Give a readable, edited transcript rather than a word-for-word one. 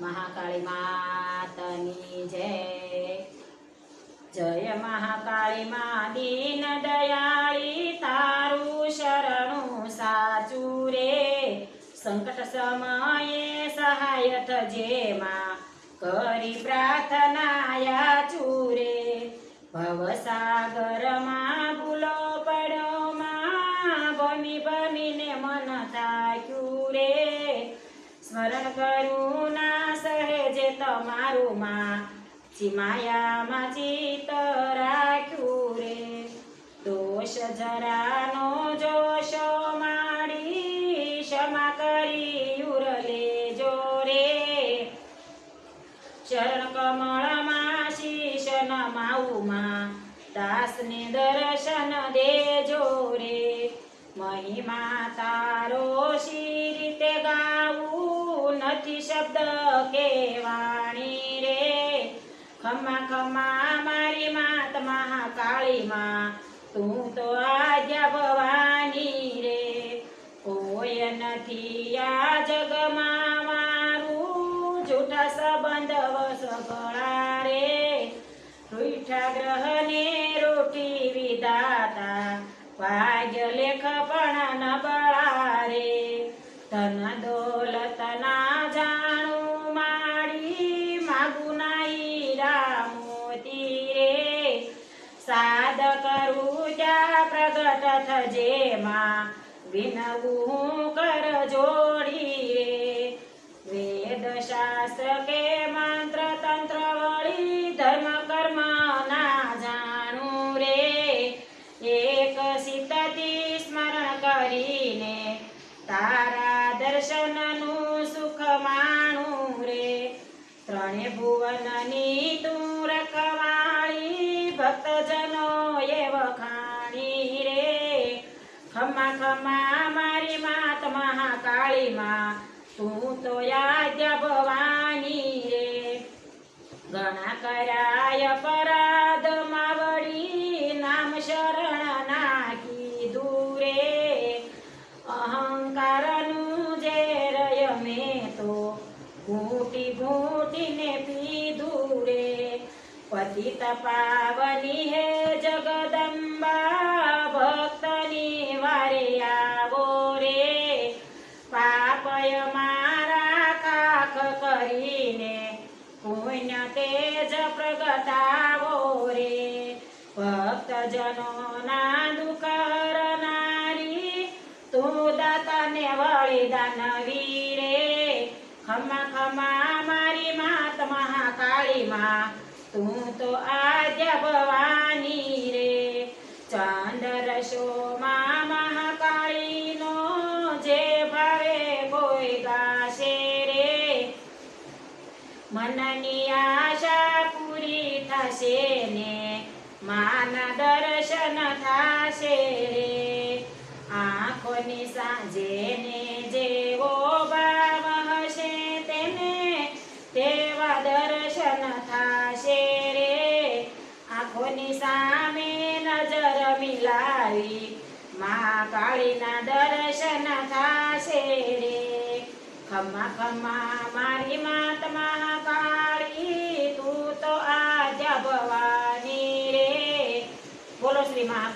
મહાકાળી માતની જય જય મહાકાળી મા દીન દયાળી તારું શરણું સાચું રે સંકટ સમયે સહાય થજે માં કરી પ્રાર્થના યાચું રે ભવસાગરમાં ભૂલો પડ્યો માં ભમી ભમીને મન થાક્યું રે સ્મરણ કરું ના સહેજે તમારું માં માયામાં ચિત્ત રાખ્યું રે દોષ જરાનો જોશો માડી ક્ષમા કરી ઉરલેજો રે ચરણ કમળમાં શીશ નમાવું માં દાસને દર્શન દેજો રે મહિમા તારો શી રીતે ગાવું નથી શબ્દ કેવાણી રે ખમા ખમા મારી માત મહાકાળી માં તું તો આદ્ય ભવાની રે કોઈ નથી આ જગમાં મારું જૂઠા સંબંધ વસગળા રે રૂઠા ગ્રહને રોટી વિધાતા ભાગ્ય લેખ પણ નબળા રે ધન દોલત ના જાણું માડી માગું નાઈ રામોતી રે સાદ કરું ત્યાં પ્રગટ થજે માં વિનવું કર જોડી રે વેદ શાસ્ત્ર કે મંત્ર તંત્ર વળી ધર્મ કર્મ ના જાણું રે એક સિદ્ધથી સ્મરણ કરીને તારા દર્શનનું સુખ માણું રે ત્રણે ભુવનની તું રખવાળી ભક્તજનો એ વખાણી રે ખમા ખમા મારી માત મહાકાળી માં તું તો આદ્ય ભવાની રે ઘણા કરાય અપરાધ માવડી નામ શરણ નાખી દૂરે અહંકારનું ઝેર મેં તો ઘૂંટી ઘૂંટીને પીધું રે પતિત પાવની હે જગદંબા ભક્તની વારે આવો રે પાપય મારા કાખ કરીને પુણ્ય તેજ પ્રગટાવો રે ભક્તજનોના દુઃખ હરનારી તું દાતાને વળી દાનવી રે ખમા ખમા મારી માત મહાકાળી માં તું તો આદ્ય ભવાની રે ચંદ્ર શોમાં મહાકાળીનો જે ભાવે કોઈ ગાશે રે મનની આશા પૂરી થશે ને માના દર્શન થાશે રે આંખોની સાંજે ને જેવો ભાવ હશે તેને તેવા દર્શન થાશે રે આંખોની સામે નજર મિલાવી મહાકાળીના દર્શન થાશે રે ખમા ખમા મારી માત મહાકાળી તું તો આદ્ય ભવાની રે બોલો શ્રી મહાકાળી।